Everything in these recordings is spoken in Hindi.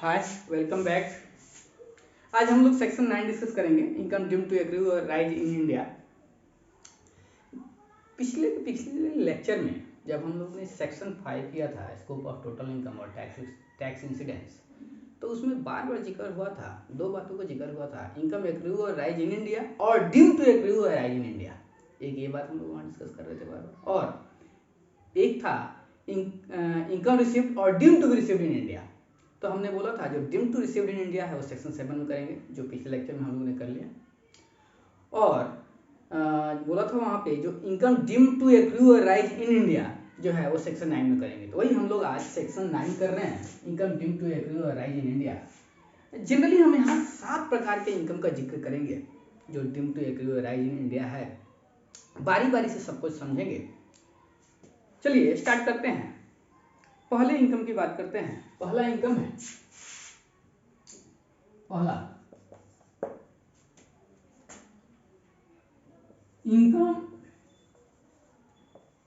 हाय, वेलकम बैक। आज हम लोग सेक्शन 9 डिस्कस करेंगे, इनकम ड्यू टू एग्री और राइज इन इंडिया। पिछले लेक्चर में जब हम लोग ने सेक्शन 5 किया था, स्कोप ऑफ टोटल इनकम और टैक्स इंसिडेंस, तो उसमें बार बार जिक्र हुआ था, दो बातों का जिक्र हुआ था, इनकम एग्री और राइज इन इंडिया और ड्यू टू एग्री और राइज इन इंडिया। एक ये बात हम लोग वहाँ डिस्कस कर रहे थे बार बार, और एक था इनकम रिसीव्ड और due to be received in India. तो हमने बोला था जो due to received in India है वो सेक्शन 7 में करेंगे, जो पिछले लेक्चर में हम लोगों ने कर लिया। और बोला था वहाँ पे जो इनकम ड्यू टू एक्रू और राइज इन इंडिया जो है वो सेक्शन 9 में करेंगे। तो वही हम लोग आज सेक्शन 9 कर रहे हैं, इनकम ड्यू टू एक्रू और राइज इन इंडिया। जनरली हम यहाँ 7 प्रकार के इनकम का जिक्र करेंगे जो ड्यू टू एक्रू और राइज इन इंडिया है। बारी बारी से सब कुछ समझेंगे। चलिए स्टार्ट करते हैं। पहले इनकम की बात करते हैं। पहला इनकम है, पहला इनकम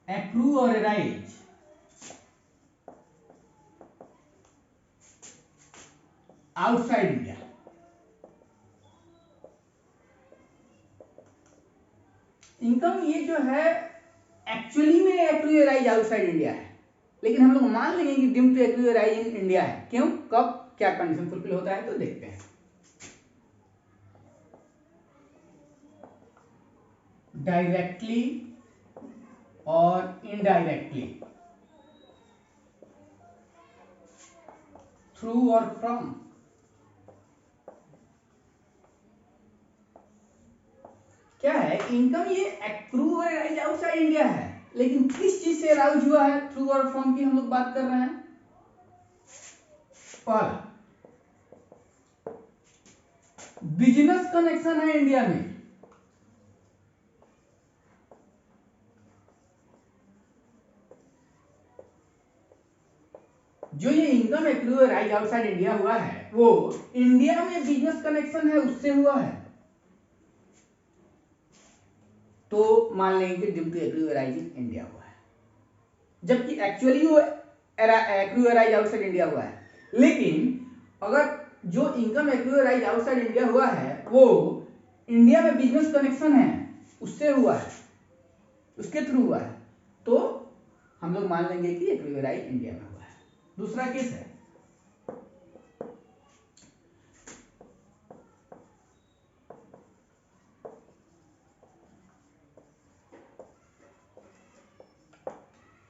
एक्रू और राइज आउटसाइड इंडिया। इनकम ये जो है एक्चुअली में एक्रू और राइज आउटसाइड इंडिया है, लेकिन हम लोग मान लेंगे कि ड्यू टू एक्रू और राइज इन इंडिया है। क्यों, कब, क्या कंडीशन फुलफिल होता है, तो देखते हैं। डायरेक्टली और इनडायरेक्टली, थ्रू और फ्रॉम, क्या है इनकम ये एक्रू और राइज आउटसाइड इंडिया है, लेकिन किस चीज से राइज हुआ है, थ्रू और फ्रॉम की हम लोग बात कर रहे हैं। पहला बिजनेस कनेक्शन है इंडिया में, जो ये इनकम एक्रू और राइज आउटसाइड इंडिया हुआ है वो इंडिया में बिजनेस कनेक्शन है उससे हुआ है, तो मान लेंगे कि ड्यू टू एक्रू और राइज इन इंडिया हुआ है। जबकि एक्चुअली वो एक्रू और राइज आउटसाइड इंडिया हुआ है, लेकिन अगर जो इनकम एक्रू और राइज आउटसाइड इंडिया हुआ है वो इंडिया में बिजनेस कनेक्शन है उससे हुआ है, उसके थ्रू हुआ है, तो हम लोग मान लेंगे कि एक्रू और राइज इंडिया में हुआ है। दूसरा केस है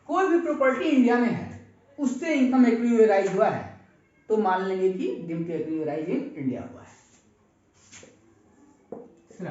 कोई भी प्रॉपर्टी इंडिया में है उससे इनकम एक्रू और राइज हुआ है, तो मान लेंगे कि ड्यू टू एक्रू और राइज इन इंडिया हुआ है। तीसरा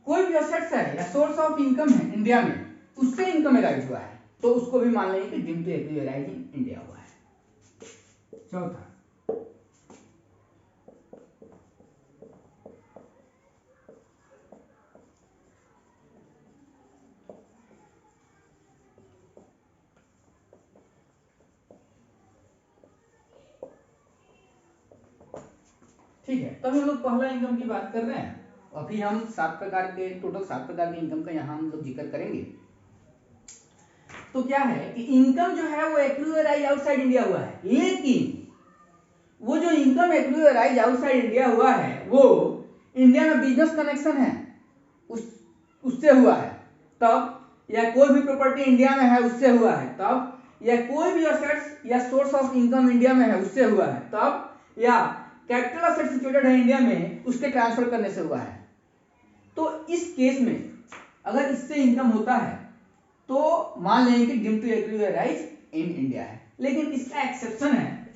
कोई भी एसेट्स है या सोर्स ऑफ इनकम है इंडिया में उससे इनकम राइज हुआ है, तो उसको भी मान लेंगे कि ड्यू टू एक्रू और राइज इन इंडिया हुआ है। चौथा ठीक है, तब हम लोग पहला इनकम की बात कर रहे हैं। अभी हम 7 प्रकार के, टोटल 7 प्रकार के इनकम का यहाँ हम लोग जिक्र करेंगे। तो क्या है कि इनकम जो है वो एक्रू और राइज आउटसाइड इंडिया हुआ है, लेकिन वो जो इनकम एक्रू और राइज आउटसाइड इंडिया हुआ है वो इंडिया में बिजनेस कनेक्शन है उससे हुआ है तब, या कोई भी प्रॉपर्टी इंडिया में है उससे हुआ है तब, या कोई भी एसेट्स या सोर्स ऑफ इनकम इंडिया में है उससे हुआ है तब, या कैपिटल एसेट सिचुएटेड है इंडिया में उसके ट्रांसफर करने से हुआ है। तो इस केस में अगर इससे इनकम होता है तो मान लेंगे कि ड्यू टू एक्रू और राइज इन इंडिया है, लेकिन इसका एक्सेप्शन है।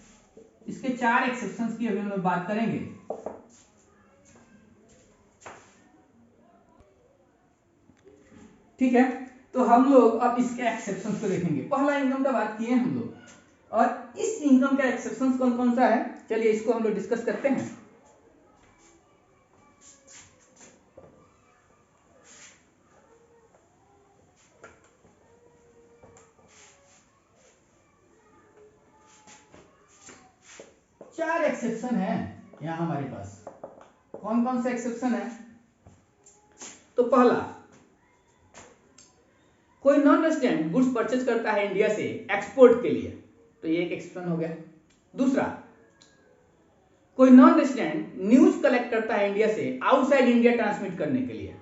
इसके 4 एक्सेप्शंस की अभी हम लोग बात करेंगे। ठीक है, तो हम लोग अब इसके एक्सेप्शंस को देखेंगे। पहला इनकम का बात किए हम लोग, और इस इनकम का एक्सेप्शंस कौन कौन सा है, चलिए इसको हम लोग डिस्कस करते हैं। 4 एक्सेप्शन है यहाँ हमारे पास। कौन कौन से एक्सेप्शन है? तो पहला, कोई नॉन रेजिडेंट गुड्स परचेज करता है इंडिया से एक्सपोर्ट के लिए, तो ये एक एक्सेप्शन हो गया। दूसरा, कोई नॉन रेजिडेंट न्यूज कलेक्ट करता है इंडिया से आउटसाइड इंडिया ट्रांसमिट करने के लिए,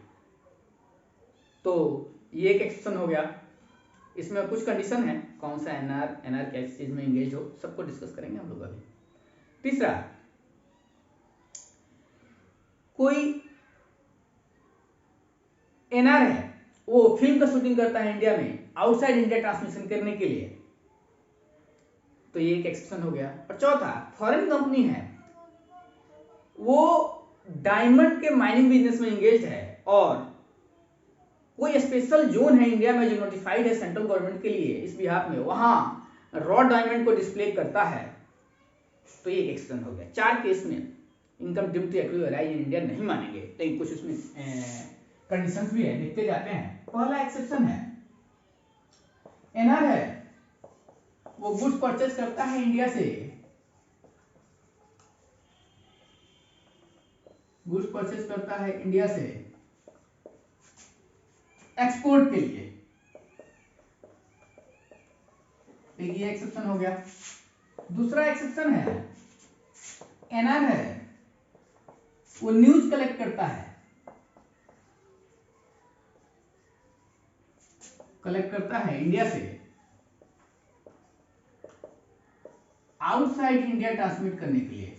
तो ये एक एक्सेप्शन हो गया। इसमें कुछ कंडीशन है, कौन सा एनआर किस चीज में एंगेज हो, सबको डिस्कस करेंगे हम लोग अभी। तीसरा, कोई एनआर है वो फिल्म का शूटिंग करता है इंडिया में आउटसाइड इंडिया ट्रांसमिशन करने के लिए, तो ये एक एक्सेप्शन हो गया। और चौथा, फॉरेन कंपनी है वो डायमंड के माइनिंग बिजनेस में एंगेज है और कोई स्पेशल जोन है इंडिया में जो नोटिफाइड है सेंट्रल गवर्नमेंट के लिए इस बिहाफ में, वहां रॉ डायमंड को डिस्प्ले करता है, तो ये एक एक्सेप्शन हो गया। 4 केस में इनकम ड्यूटी एक्वाइज इन इंडिया नहीं मानेंगे, लेकिन कुछ उसमें कंडीशंस भी है, देखते जाते हैं। पहला एक्सेप्शन है, एनआर है वो गुड्स परचेज करता है इंडिया से, गुड्स परचेज करता है इंडिया से एक्सपोर्ट के लिए, ये एक्सेप्शन हो गया। दूसरा एक्सेप्शन है, एनआर है वो न्यूज कलेक्ट करता है, इंडिया से आउटसाइड इंडिया ट्रांसमिट करने के लिए,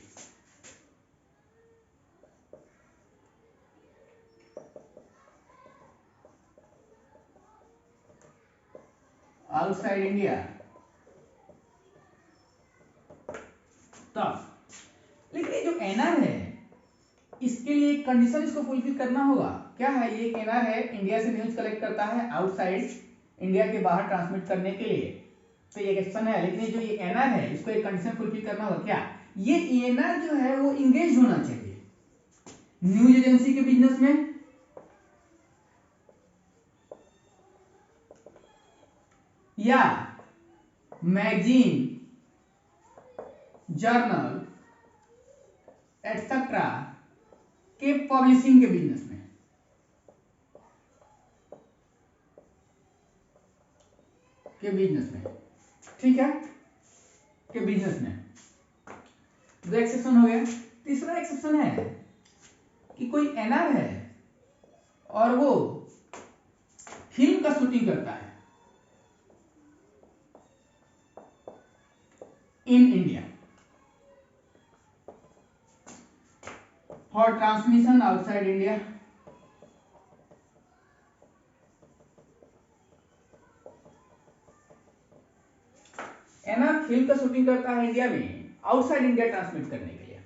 आउटसाइड इंडिया। तब लेकिन ये जो एनआर है इसके लिए एक कंडीशन इसको फुलफिल करना होगा। क्या है? ये एनआर है इंडिया से न्यूज कलेक्ट करता है आउटसाइड इंडिया के बाहर ट्रांसमिट करने के लिए, तो ये एक्सेप्शन है। लेकिन जो ये एनआर है इसको एक कंडीशन फुलफिल करना होगा। क्या? ये एनआर जो है वो इंगेज होना चाहिए न्यूज एजेंसी के बिजनेस में, या मैगजीन, जर्नल एटसेट्रा के पब्लिशिंग के बिजनेस में, ठीक है, के बिजनेस में। दो एक्सेप्शन हो गया। तीसरा एक्सेप्शन है कि कोई एनआर है और वो फिल्म का शूटिंग करता है in India for transmission outside India, NR film का शूटिंग करता है इंडिया में आउटसाइड इंडिया ट्रांसमिट करने के लिए,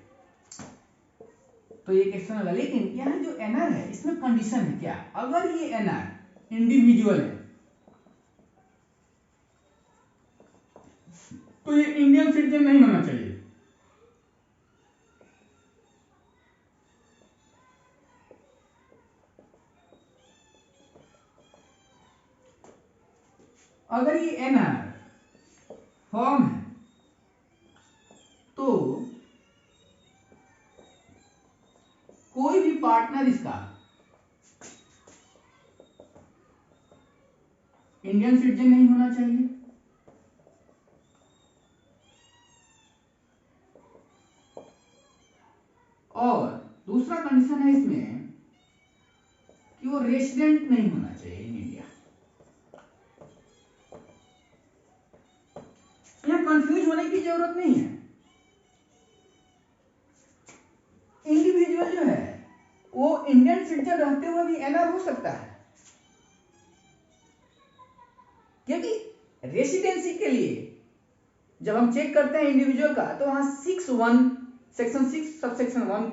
तो ये क्वेश्चन होगा। लेकिन यहाँ जो एनआर है इसमें कंडीशन है। क्या? अगर ये एनआर इंडिविजुअल है तो ये इंडियन सिटीजन नहीं होना चाहिए। अगर ये एनआर फॉर्म है तो कोई भी पार्टनर इसका इंडियन सिटीजन नहीं होना चाहिए, और दूसरा कंडीशन है इसमें कि वो रेसिडेंट नहीं होना चाहिए इन इंडिया। यहां कंफ्यूज होने की जरूरत नहीं है। इंडिविजुअल जो है वो इंडियन सिटीजन रहते हुए भी एनआर हो सकता है, क्योंकि रेसिडेंसी के लिए जब हम चेक करते हैं इंडिविजुअल का तो वहां 6(1) सेक्शन 6 सबसेक्शन 1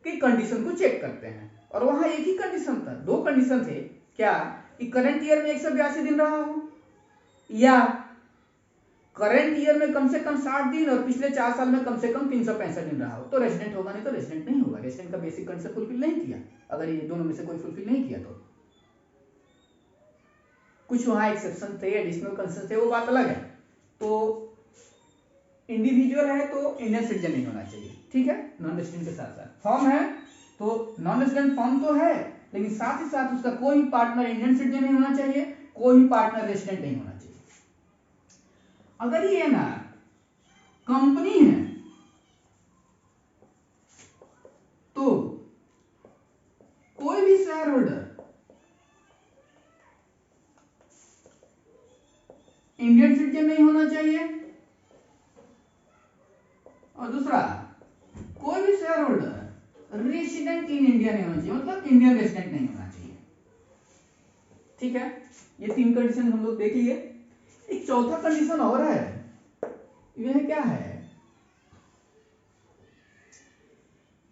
की कंडीशन को चेक करते हैं, और वहां एक ही कंडीशन था, 2 कंडीशन थे। क्या? कि करंट ईयर में 182 दिन रहा हो, या करंट ईयर में कम से कम 60 दिन और पिछले 4 साल में कम से कम 365 दिन रहा हो, तो रेसिडेंट होगा, नहीं तो रेसिडेंट नहीं होगा। रेसिडेंट का बेसिक कंडीशन फुलफिल नहीं किया, अगर ये दोनों में से कोई फुलफिल नहीं किया तो। कुछ वहां एक्सेप्शन थे, एडिशनल कंडीशन थे, वो बात अलग है। तो इंडिविजुअल है तो इंडियन सिटीजन नहीं होना चाहिए, ठीक है, नॉन रेजिडेंट के साथ साथ। फर्म है तो नॉन रेजिडेंट फर्म तो है, लेकिन साथ ही साथ उसका कोई भी पार्टनर इंडियन सिटीजन नहीं होना चाहिए, कोई भी पार्टनर रेजिडेंट नहीं होना चाहिए। अगर ये ना कंपनी है तो कोई भी शेयर होल्डर इंडियन सिटीजन नहीं होना चाहिए, और दूसरा कोई भी share holder resident in India नहीं होना चाहिए, मतलब इंडियन रेसिडेंट नहीं होना चाहिए, ठीक है। ये 3 कंडीशन हम लोग देख लिए। एक चौथा कंडीशन और है, यह क्या है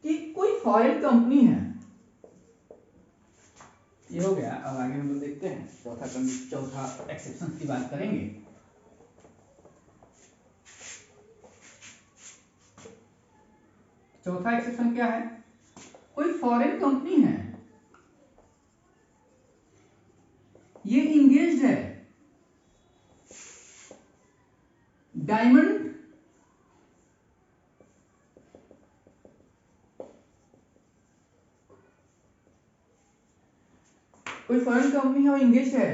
कि कोई फॉरेन कंपनी है, ये हो गया। अब आगे हम लोग देखते हैं चौथा एक्सेप्शन की बात करेंगे। चौथा एक्सेप्शन क्या है, कोई फॉरेन कंपनी है, ये इंगेज्ड है डायमंड कोई फॉरेन कंपनी है वो इंगेज है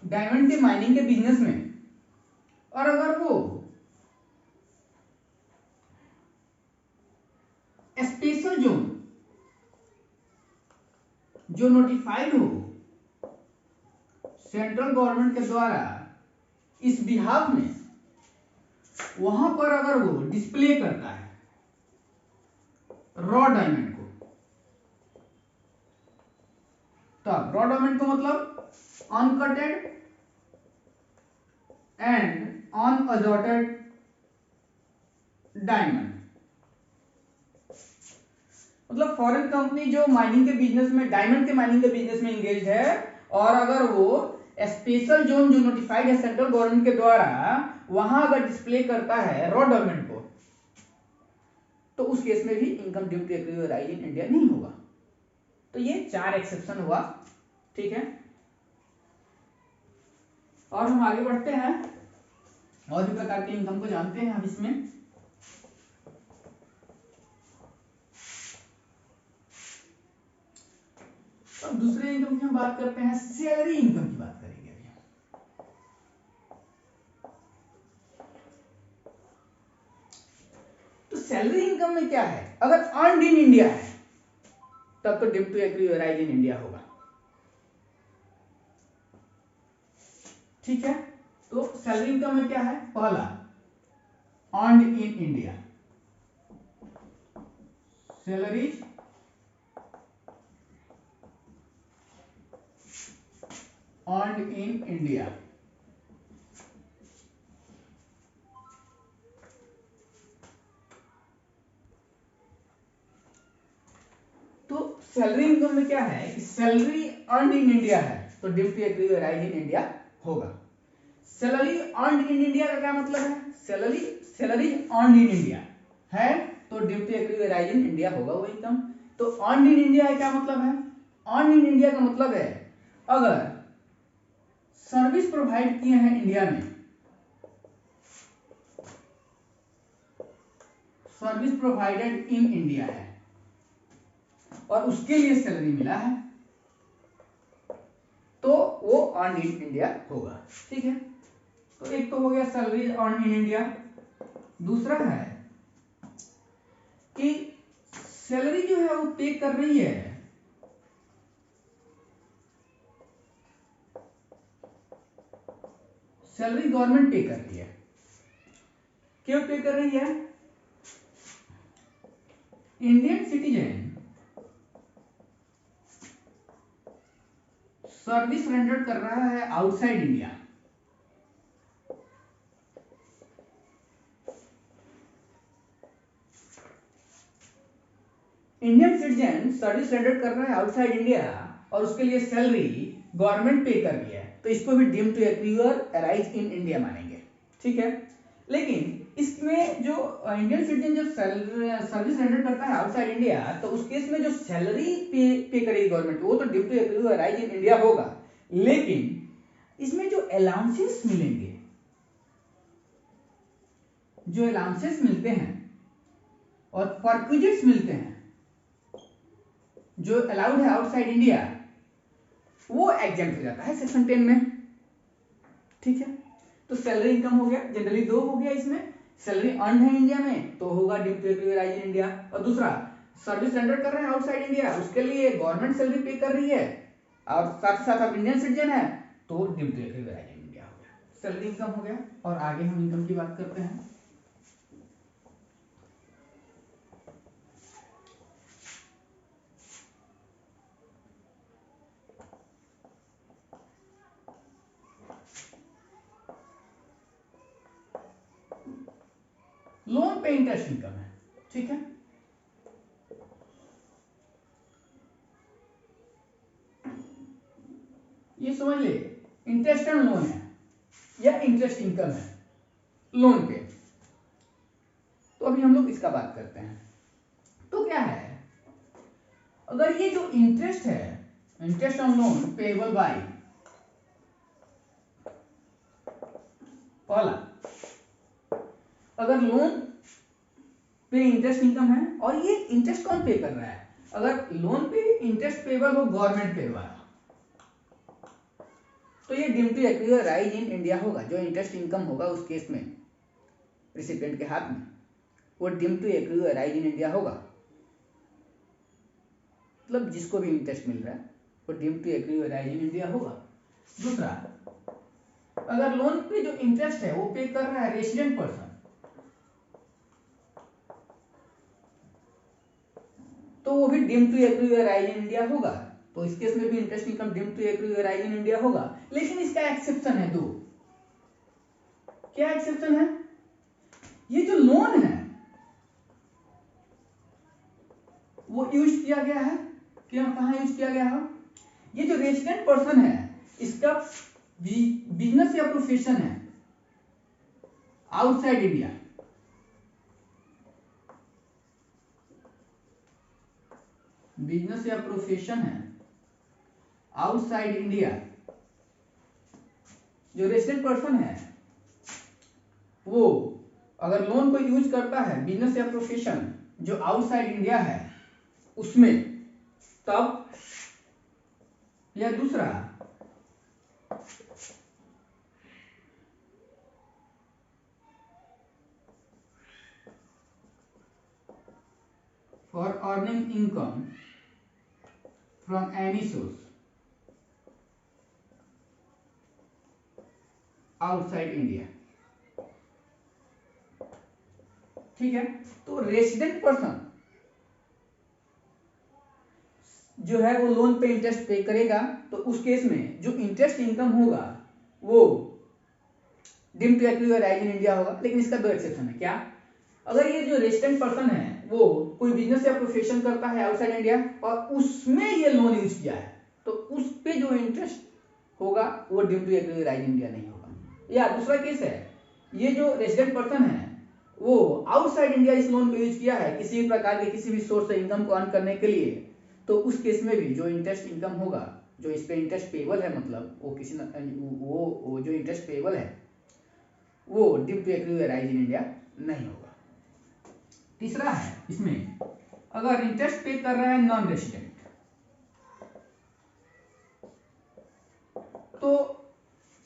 डायमंड के माइनिंग के बिजनेस में, और अगर वो स्पेशल जोन जो नोटिफाइड हो सेंट्रल गवर्नमेंट के द्वारा इस बिहाफ में, वहां पर अगर वो डिस्प्ले करता है रॉ डायमंड को, तब रॉ डायमंड को मतलब अनकटेड एंड अनअजॉर्टेड डायमंड, मतलब फॉरेन कंपनी जो माइनिंग के बिजनेस में, डायमंड के माइनिंग के बिजनेस में इंगेज है, और अगर वो स्पेशल जोन जो नोटिफाइड है सेंट्रल गवर्नमेंट के द्वारा, वहां अगर डिस्प्ले करता है रॉ डायमंड को, तो उस केस में भी इनकम ड्यूटी एक्राइज इन इंडिया नहीं होगा। तो ये 4 एक्सेप्शन हुआ, ठीक है। और हम आगे बढ़ते हैं, और भी प्रकार के इनकम को जानते हैं हम इसमें। अब दूसरे इनकम की हम बात करते हैं, सैलरी इनकम की बात करेंगे अभी। तो सैलरी इनकम में क्या है, अगर अर्नड इन इंडिया है तब तो ड्यू टू एक्राइज इन इंडिया होगा, ठीक है। तो सैलरी इनकम में क्या है, पहला earned in India, salaries earned in India, तो सैलरी इनकम में क्या है कि सैलरी अर्नड इन इंडिया है तो ड्यू टू एक्राइज इन इंडिया होगा। सैलरी अर्नड इन इंडिया का क्या मतलब है, सैलरी अर्नड इन इंडिया है तो ड्यू टू एक्राइज इन इंडिया होगा वो इनकम। तो अर्नड इन इंडिया का क्या मतलब है, अर्नड इन इंडिया का मतलब है अगर सर्विस प्रोवाइड किए हैं इंडिया में, सर्विस प्रोवाइडेड इन इंडिया है और उसके लिए सैलरी मिला है, तो वो अर्न इन इंडिया होगा, ठीक है। तो एक तो हो गया सैलरी अर्न इन इंडिया। दूसरा है कि सैलरी जो है वो पे कर रही है सैलरी गवर्नमेंट पे कर रही है, क्यों पे कर रही है, इंडियन सिटीजन सर्विस रेंडर कर रहा है outside India, Indian citizen service render कर रहा है आउटसाइड इंडिया और उसके लिए सैलरी गवर्नमेंट पे कर रही है, तो इसको भी due to arise in India मानेंगे, ठीक है। लेकिन इसमें जो इंडियन सिटीजन जो सर्विस रेंडर करता है आउटसाइड इंडिया, तो उस केस में जो सैलरी पे करेगी गवर्नमेंट वो तो due to arise in India होगा, लेकिन इसमें जो अलाउंसेस मिलेंगे जो अलाउंसेस मिलते हैं और परक्विजिट्स मिलते हैं जो अलाउड है आउटसाइड इंडिया, वो एग्जेम्प्ट हो जाता है सेक्शन 10 में। ठीक है, तो सैलरी इनकम हो गया, जनरली दो हो गया इसमें, सैलरी अर्न है इंडिया में तो होगा due to accrue arise in India, और दूसरा सर्विस रेंडर कर रहे हैं आउटसाइड इंडिया, उसके लिए गवर्नमेंट सैलरी पे कर रही है और साथ ही साथ आप इंडियन सिटीजन है तो due to accrue arise in India हो गया, सैलरी इनकम हो गया। और आगे हम इनकम की बात करते हैं। लोन पे इंटरेस्ट इनकम है। ठीक है, ये समझ ले, इंटरेस्ट ऑन लोन है या इंटरेस्ट इनकम है लोन पे। तो अभी हम लोग इसका बात करते हैं। तो क्या है, अगर ये जो इंटरेस्ट है, interest on loan payable by, पहला अगर लोन पे इंटरेस्ट इनकम है और ये इंटरेस्ट कौन पे कर रहा है, अगर लोन पे इंटरेस्ट पेएबल हो गवर्नमेंट पे वाला, तो ये due to accrue arise in India होगा। जो इंटरेस्ट इनकम होगा उस केस में रिसिपिएंट के हाथ में, वो due to accrue arise in India होगा। मतलब जिसको भी इंटरेस्ट मिल रहा है वो due to accrue arise in India होगा। दूसरा, अगर लोन पे जो इंटरेस्ट है वो पे कर रहा है रेसिडेंट पर्सन, तो वो भी due to accrue arise in India होगा। तो इस केस में भी interest income due to accrue arise in India होगा। लेकिन इसका एक्सेप्शन है दो। क्या एक्सेप्शन है, ये जो लोन है वो यूज किया गया है, क्या कहां यूज किया गया है, ये जो रेसिडेंट पर्सन है इसका बिजनेस या प्रोफेशन है आउटसाइड इंडिया, बिजनेस या प्रोफेशन है आउटसाइड इंडिया। जो रेसिडेंट पर्सन है वो अगर लोन को यूज करता है बिजनेस या प्रोफेशन जो आउटसाइड इंडिया है उसमें, तब, या दूसरा for earning income from any source outside India. ठीक है, तो रेसिडेंट पर्सन जो है वो लोन पे इंटरेस्ट पे करेगा, तो उस केस में जो इंटरेस्ट इनकम होगा वो due to accrue arise in India होगा। लेकिन इसका दो एक्सेप्शन है। क्या, अगर ये जो रेसिडेंट पर्सन है वो कोई बिजनेस या प्रोफेशन करता है आउटसाइड इंडिया और उसमें ये लोन यूज किया है, तो उस पे जो इंटरेस्ट होगा वो ड्यू टू एक्वायराइज इंडिया नहीं होगा। या दूसरा केस है, ये जो रेसिडेंट पर्सन है वो आउटसाइड इंडिया इस लोन को यूज किया है किसी भी प्रकार के किसी भी सोर्स से इनकम को अर्न करने के लिए, तो उस केस में भी जो इंटरेस्ट इनकम होगा, जो इस पे इंटरेस्ट पेएबल है, मतलब वो किसी वो जो इंटरेस्ट पेएबल है वो due to accrue arise in India नहीं होगा। तीसरा है इसमें, अगर इंटरेस्ट पे कर रहा है नॉन रेसिडेंट, तो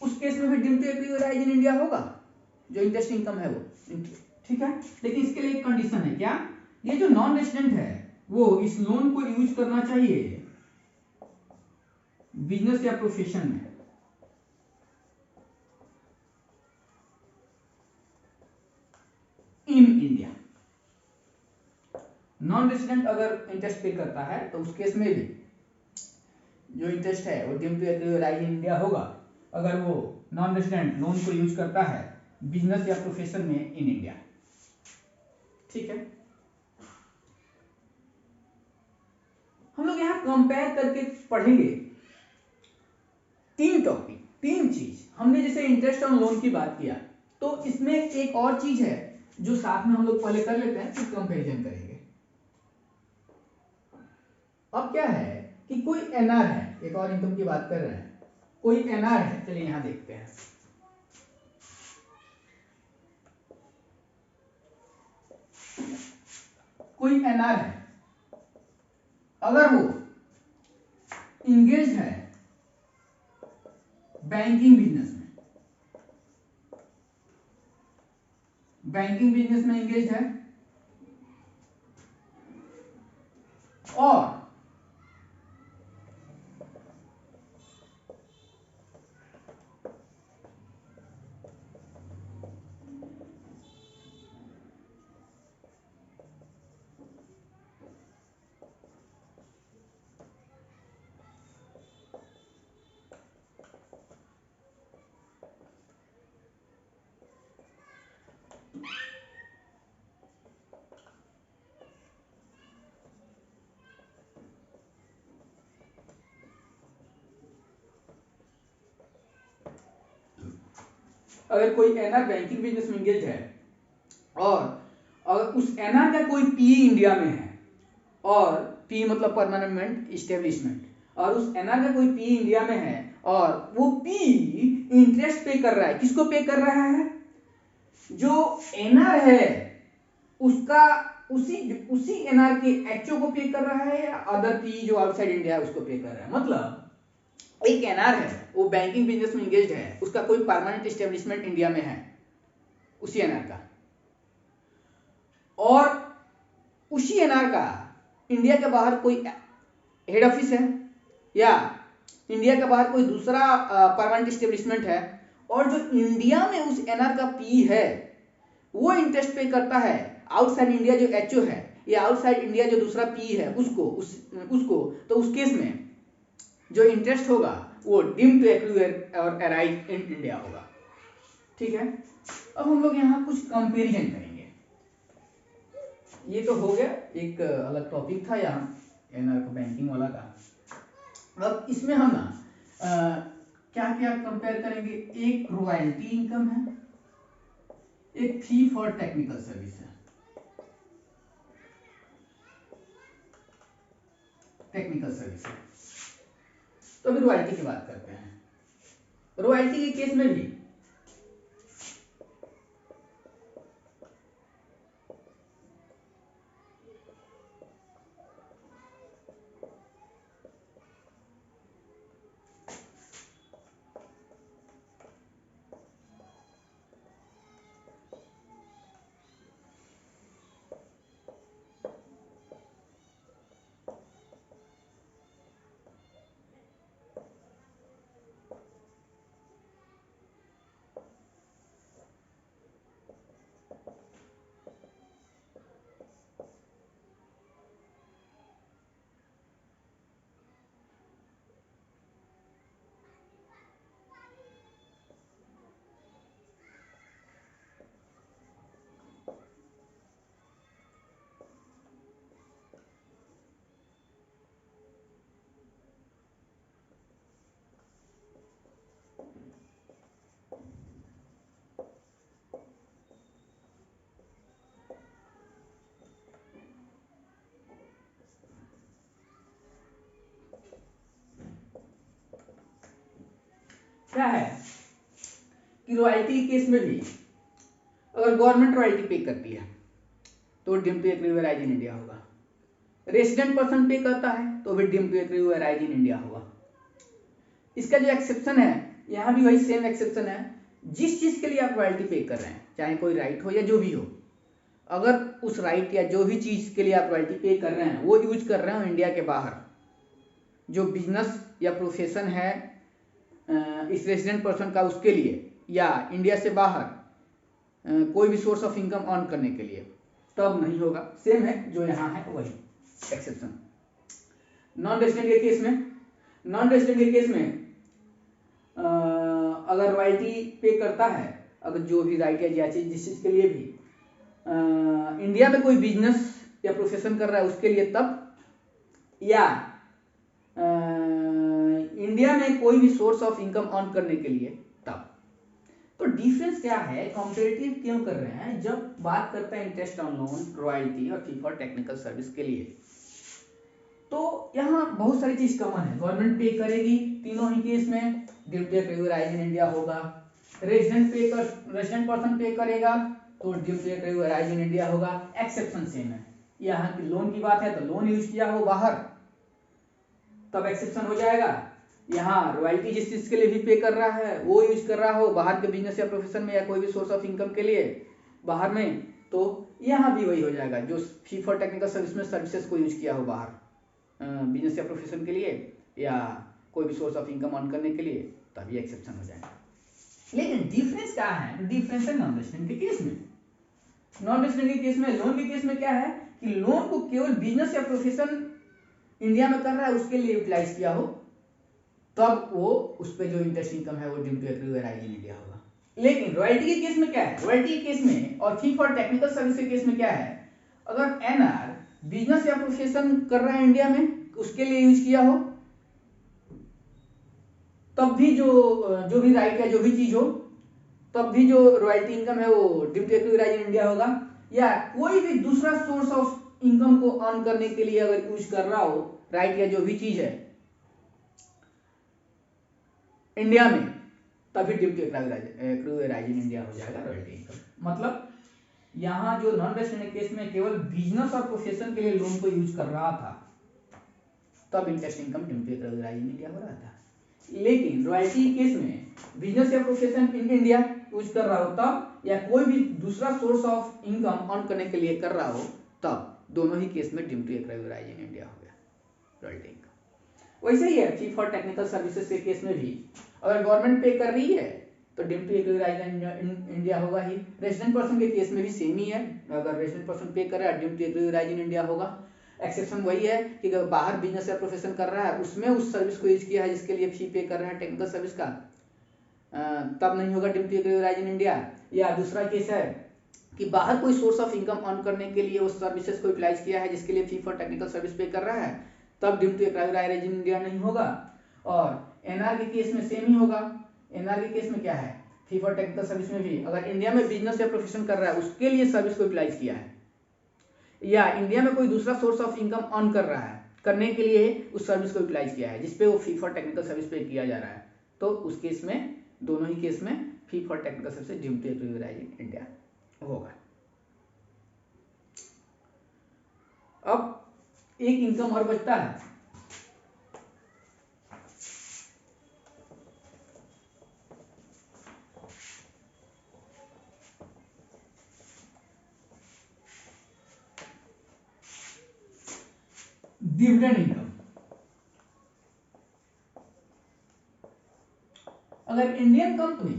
उस केस में भी due to accrue arise in India होगा, जो इंटरेस्ट इनकम है वो। ठीक है, लेकिन इसके लिए एक कंडीशन है। क्या, ये जो नॉन रेसिडेंट है वो इस लोन को यूज करना चाहिए बिजनेस या प्रोफेशन में, इन इंडिया। नॉन रेसिडेंट अगर इंटरेस्ट पे करता है तो उस केस में भी जो इंटरेस्ट है वो due to accrue arise in India होगा, अगर वो नॉन रेसिडेंट लोन को यूज करता है बिजनेस या प्रोफेशन में इन इंडिया। ठीक है, हम लोग यहां कंपेयर करके पढ़ेंगे तीन टॉपिक, तीन चीज। हमने जैसे इंटरेस्ट ऑन लोन की बात किया, तो इसमें एक और चीज है जो साथ में हम लोग पहले कर लेते हैं, फिर कंपैरिजन करेंगे। अब क्या है कि कोई एनआर है, एक और इनकम की बात कर रहे हैं, कोई एनआर है, चलिए यहां देखते हैं। कोई एनआर है, अगर वो इंगेज है बैंकिंग बिजनेस में इंगेज है और अगर कोई एनआर बैंकिंग बिजनेस में इंगेज है और अगर उस एनआर का कोई पी इंडिया में है, और पी मतलब परमानेंट इस्टेब्लिशमेंट, और उस एनआर का कोई पी इंडिया में है और वो पी इंटरेस्ट पे कर रहा है, किसको पे कर रहा है? जो एनआर है उसका उसी एनआर के एचओ को पे कर रहा है, या अदर पी जो आउटसाइड इंडिया है उसको पे कर रहा है। मतलब एक एनआर है, वो बैंकिंग बिजनेस में इंगेज है, उसका कोई परमानेंट इस्टेब्लिशमेंट इंडिया में है उसी एनआर का, और उसी एनआर का इंडिया के बाहर कोई हेड ऑफिस है, या इंडिया के बाहर कोई दूसरा परमानेंट इस्टेब्लिशमेंट है, और जो इंडिया में उस एनआर का पी है वो इंटरेस्ट पे करता है आउटसाइड इंडिया जो एचओ है, या आउटसाइड इंडिया जो दूसरा पी है उसको, तो उस केस में जो इंटरेस्ट होगा वो डीम्ड टू एक्रू और अराइज इन इंडिया होगा। ठीक है, अब हम लोग यहाँ कुछ कंपैरिजन करेंगे। ये तो हो गया, एक अलग टॉपिक था यहाँ एनआर का बैंकिंग वाला का। अब इसमें हम ना क्या क्या कंपेयर करेंगे? एक रॉयल्टी इनकम है, एक फी फॉर टेक्निकल सर्विस है, टेक्निकल सर्विस है। तो अभी रॉयल्टी की बात करते हैं। रॉयल्टी के केस में भी क्या है कि रॉयल्टी के केस में भी अगर गवर्नमेंट रॉयल्टी पे करती है तो deemed to accrue arise in India होगा। रेसिडेंट पर्सन पे करता है तो भी deemed to accrue arise in India होगा। इसका जो एक्सेप्शन है, यहाँ भी वही सेम एक्सेप्शन है। जिस चीज के लिए आप रॉयल्टी पे कर रहे हैं, चाहे कोई राइट हो या जो भी हो, अगर उस राइट या जो भी चीज के लिए आप रॉयल्टी पे कर रहे हैं वो यूज कर रहे हो इंडिया के बाहर, जो बिजनेस या प्रोफेशन है इस रेसिडेंट पर्सन का उसके लिए, या इंडिया से बाहर कोई भी सोर्स ऑफ इनकम अर्न करने के लिए, तब नहीं होगा। सेम है जो यहाँ है वही एक्सेप्शन। नॉन रेसिडेंट के केस में, नॉन रेसिडेंट के केस में अगर रॉयल्टी पे करता है, अगर जो भी राइट या जिस चीज के लिए भी इंडिया में कोई बिजनेस या प्रोफेशन कर रहा है उसके लिए तब, या इंडिया में कोई भी सोर्स ऑफ इनकम अर्न करने के लिए तब। तो डिफरेंस क्या है, कॉम्पिटिटिव क्यों कर रहे हैं जब बात करते हैं इंटरेस्ट ऑन लोन, रॉयल्टी और फी फॉर टेक्निकल सर्विस के लिए? तो यहाँ बहुत सारी चीज कॉमन है। गवर्नमेंट पे करेगी तीनों ही केस में, deemed to accrue arise in India होगा। रेजिडेंट पर्सन पे करेगा तो deemed to accrue arise in India होगा। एक्सेप्शन सेम है, यहाँ की लोन की बात है तो लोन यूज किया हो बाहर तब एक्सेप्शन हो जाएगा। यहाँ रॉयल्टी जिस चीज के लिए भी पे कर रहा है वो यूज कर रहा हो बाहर के बिजनेस या प्रोफेशन में या कोई भी सोर्स ऑफ इनकम के लिए बाहर में, तो यहाँ भी वही हो जाएगा। जो फी फॉर टेक्निकल सर्विस में सर्विसेज को यूज किया हो बाहर बिजनेस या प्रोफेशन के लिए या कोई भी सोर्स ऑफ इनकम अर्न करने के लिए, तभी एक्सेप्शन हो जाएगा। लेकिन डिफरेंस क्या है? डिफरेंस है नॉन रेजिडेंट के केस में। नॉन रेजिडेंट के केस में, लोन के केस में क्या है कि लोन को केवल बिजनेस या प्रोफेशन इंडिया में कर रहा है उसके लिए यूटिलाइज किया हो तब वो उस पर जो इंटरेस्ट इनकम है वो due to accrue arise in India होगा। लेकिन रॉयल्टी के केस में क्या है? रॉयल्टी के केस में और फी फॉर टेक्निकल सर्विस के केस में क्या है? अगर एनआर बिजनेस या प्रोफेशन कर रहा है इंडिया में उसके लिए यूज किया हो तब भी जो भी राइट या जो भी चीज हो तब भी जो रॉयल्टी इनकम है वो due to accrue arise in India होगा। या कोई भी दूसरा सोर्स ऑफ इनकम को अर्न करने के लिए अगर यूज कर रहा हो राइट या जो भी चीज है इंडिया में, तभी due to accrue arise in India हो जाएगा रॉयल्टी इनकम। मतलब यहाँ जो नॉन रेजिडेंट केस में केवल बिजनेस और प्रोफेशन के लिए लोन को यूज कर रहा था तब interest income due to accrue arise in India हो रहा था। लेकिन रॉयल्टी केस में बिजनेस या प्रोफेशन इन इंडिया यूज कर रहा हो तब या कोई भी दूसरा सोर्स ऑफ इनकम अर्न करने के लिए कर रहा हो तब, दोनों ही केस में due to accrue arise in India हो गया रॉयल्टी इनकम। वैसे ही है फी फॉर टेक्निकल सर्विसेज के केस में भी अगर गवर्नमेंट पे कर रही है तो due to accrue arise in India होगा ही। रेजिडेंट पर्सन के केस में भी सेम ही है, अगर रेजिडेंट पर्सन पे कर रहा है due to accrue arise in India होगा। एक्सेप्शन वही है कि अगर बाहर बिजनेस या प्रोफेशन कर रहा है उसमें उस सर्विस को यूज किया है जिसके लिए फी पे कर रहा है टेक्निकल सर्विस का, तब नहीं होगा due to accrue arise in India. या दूसरा केस है कि बाहर कोई सोर्स ऑफ इनकम अर्न करने के लिए उस सर्विसेज को यूटिलाइज किया है जिसके लिए फी फॉर टेक्निकल सर्विस पे कर रहा है, तब due to accrue arise in India नहीं होगा। और एनआर के केस में सेम ही होगा। एनआर के केस में क्या है? फी फॉर टेक्निकल सर्विस में भी अगर इंडिया में बिजनेस या प्रोफेशन कर रहा है उसके लिए सर्विस को यूटिलाइज किया है या इंडिया में कोई दूसरा सोर्स ऑफ इनकम अर्न कर रहा है करने के लिए उस सर्विस को यूटिलाइज किया है जिसपे वो फी फॉर टेक्निकल सर्विस पे किया जा रहा है, तो उस केस में दोनों ही केस में fee for technical service due to accrue arise in India होगा। अब एक इनकम और बचता है, डिविडेंड इनकम। अगर इंडियन कंपनी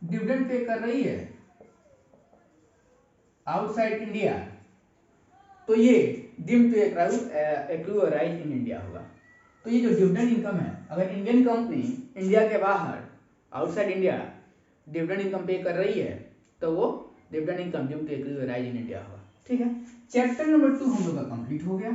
डिविडेंड पे कर रही है आउटसाइड इंडिया तो ये due to accrue arise in India होगा। तो ये जो डिविडेंड इनकम है अगर इंडियन कंपनी इंडिया के बाहर आउटसाइड इंडिया डिविडेंड इनकम पे कर रही है तो वो dividend income due to accrue arise in India होगा। ठीक है, चैप्टर नंबर 2 हम लोग का कंप्लीट हो गया।